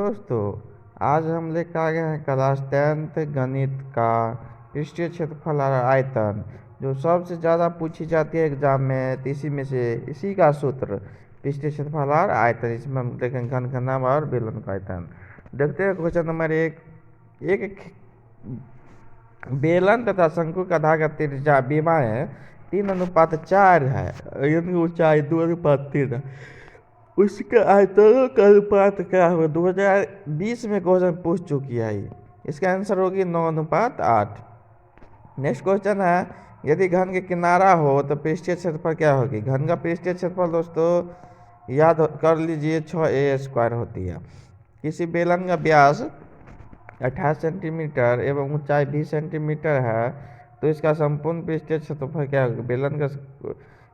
दोस्तों, आज हम लेकर आ गए हैं क्लास 10th गणित का पृष्ठीय क्षेत्रफल और आयतन, जो सबसे ज़्यादा पूछी जाती है एग्जाम में। तो इसी में से इसी का सूत्र पृष्ठीय क्षेत्रफल और आयतन, इसमें हम देखेंगे घन घनाभ और बेलन का आयतन। देखते हैं क्वेश्चन नंबर एक बेलन तथा शंकु का आधार का त्रिज्या विमाएं 3:4 है, इनकी ऊंचाई 2:3 है। उसके आयतनों का अनुपात क्या होगा? 2020 में क्वेश्चन पूछ चुकी है ये। इसका आंसर होगी 9:8। नेक्स्ट क्वेश्चन है, यदि घन के किनारा हो तो पृष्ठीय क्षेत्रफल क्या होगी? घन का पृष्ठीय क्षेत्रफल दोस्तों याद कर लीजिए 6a² होती है। किसी बेलन का व्यास 28 सेंटीमीटर एवं ऊंचाई 20 सेंटीमीटर है, तो इसका संपूर्ण पृष्ठीय क्षेत्रफल क्या होगा? बेलन का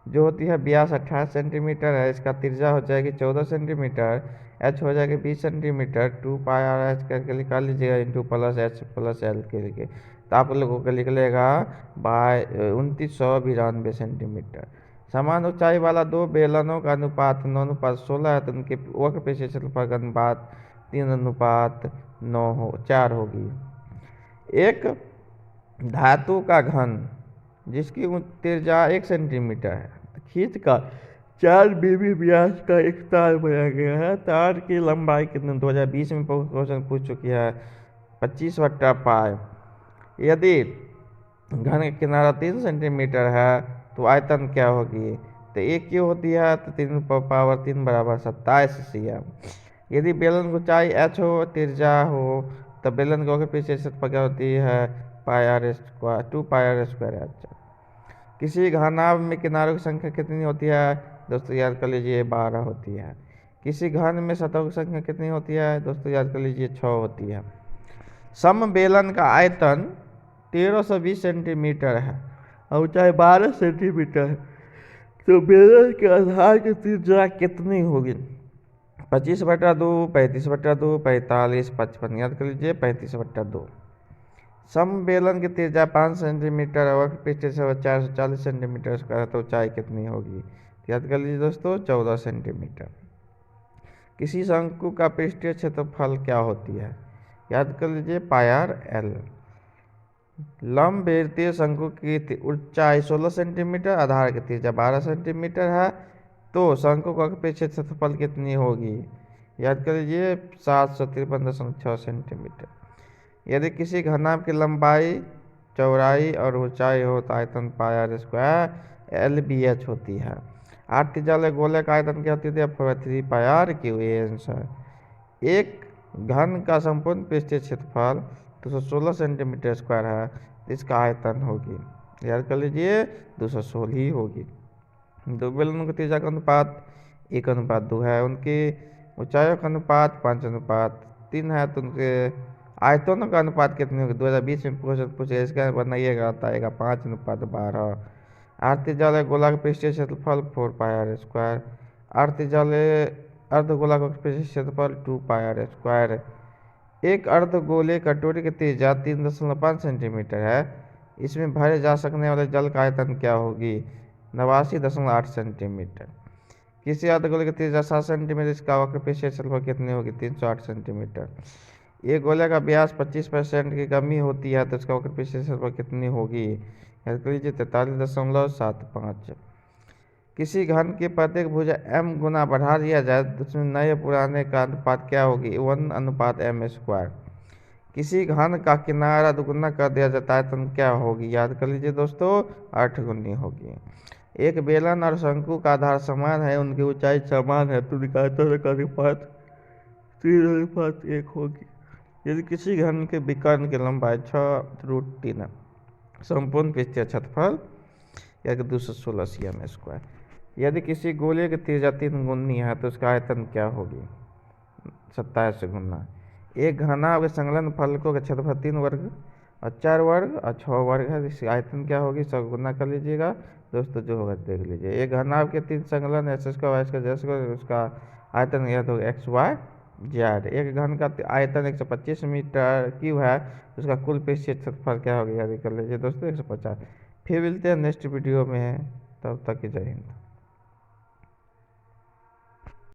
जो होती है व्यास 28 सेंटीमीटर है, इसका त्रिज्या हो जाएगी 14 सेंटीमीटर, h हो जाएगी 20 सेंटीमीटर, 2πr/h करके निकाल लीजिएगा इंटू +h+l के लिए, तो आप लोगों को निकलेगा 2992 सेंटीमीटर। समान ऊंचाई वाला दो बेलनों का अनुपात 9:16 है, तो उनके वक्र पृष्ठीय क्षेत्रफल का अनुपात 3:4 होगी। एक धातु का घन जिसकी त्रिज्या 1 सेंटीमीटर है, खींच का 4 मिमी व्यास का एक तार बनाया गया है। तार की लंबाई कितनी? 2020 में क्वेश्चन पूछ चुकी है 25/π। यदि घन का किनारा 3 सेंटीमीटर है तो आयतन क्या होगी? तो एक क्यों होती है? तो 3 बराबर 27 cm। यदि बेलन की ऊंचाई h हो, त्रिज्या हो, तो बेलन की पृष्ठीय क्षेत्रफल क्या होती है? 2πr²h। किसी घनाभ में किनारों की संख्या कितनी होती है? दोस्तों याद कर लीजिए 12 होती है। किसी घन में सतहों की संख्या कितनी होती है? दोस्तों याद कर लीजिए 6 होती है। समबेलन का आयतन 1320 सेंटीमीटर है और ऊंचाई 12 सेंटीमीटर है, तो बेलन के आधार की त्रिज्या कितनी होगी? 25/2, 35/2, 45, 55। याद कर लीजिए 35/2। समबेलन की त्रिज्या 5 सेंटीमीटर और वक्र पृष्ठीय से 440 सेंटीमीटर स्क्वायर, तो ऊंचाई कितनी होगी? याद कर लीजिए दोस्तों 14 सेंटीमीटर। किसी शंकु का पृष्ठीय क्षेत्रफल क्या होती है? याद कर लीजिए πr/l। लंबवृत्तीय शंकु की ऊंचाई 16 सेंटीमीटर, आधार की त्रिज्या 12 सेंटीमीटर है, तो शंकु का पृष्ठीय क्षेत्रफल कितनी होगी? याद कर लीजिए 753.6 सेंटीमीटर। यदि किसी घनाभ की लंबाई, चौड़ाई और ऊंचाई हो तो आयतन πr² होती है। 8 त्रिज्या वाले गोले का आयतन क्या होती है? 3πr³ ये आंसर। एक घन का संपूर्ण पृष्ठीय क्षेत्रफल 216 सेंटीमीटर स्क्वायर है, इसका आयतन होगी, याद कर लीजिए 216 ही होगी। दो बेलनों की त्रिज्या का अनुपात 1:2 है, उनकी ऊंचाइयों का अनुपात 5:3 है, तो उनके आयतनों का अनुपात कितनी होगी? 2020 में क्वेश्चन पूछे, इसका बनाइएगा तो आएगा 5:12। 8 त्रिज्या वाले गोला का पृष्ठीय क्षेत्रफल 4πr²। 8 त्रिज्या वाले अर्धगोला का पृष्ठीय क्षेत्रफल 2πr²। एक अर्धगोले कटोरी की त्रिज्या 3.5 सेंटीमीटर है, इसमें भरे जा सकने वाले जल का आयतन क्या होगी? 89.8 सेंटीमीटर। किसी अर्धगोले की त्रिज्या 7 सेंटीमीटर, इसका वक्र पृष्ठीय क्षेत्रफल कितनी होगी? 308 सेंटीमीटर। एक गोले का व्यास 25% की कमी होती है, तो इसका वक्र पृष्ठीय क्षेत्रफल कितनी होगी? याद कर लीजिए 43.75। किसी घन की प्रत्येक भुजा m गुना बढ़ा दिया जाए तो उसमें नए पुराने का अनुपात क्या होगी? 1:m²। किसी घन का किनारा दुगुना कर दिया जाता है तो क्या होगी? याद कर लीजिए दोस्तों 8 गुनी होगी। एक बेलन और शंकु का आधार समान है, उनकी ऊंचाई समान है, तो उनका आयतन का अनुपात 3:1 होगी। यदि किसी घन के विकर्ण की लंबाई 6√3 है, संपूर्ण पृष्ठीय क्षेत्रफल या 216 cm²। यदि किसी गोले की त्रिज्या 3 गुनी है तो उसका आयतन क्या होगी? 27 गुना। एक घनाभ के संलग्न फलकों का क्षेत्रफल 3 वर्ग और 4 वर्ग और 6 वर्ग है, इसकी आयतन क्या होगी? 100 गुना कर लीजिएगा दोस्तों, जो होगा देख लीजिए। एक घनाभ के 3 संलग्न x², y², z², उसका आयतन याद होगा x, y, z। एक घन का आयतन 125 मीटर क्यूब है, उसका कुल पृष्ठीय क्षेत्रफल क्या होगा? याद कर लीजिए दोस्तों 150। फिर मिलते हैं नेक्स्ट वीडियो में, तब तक की जय हिंद।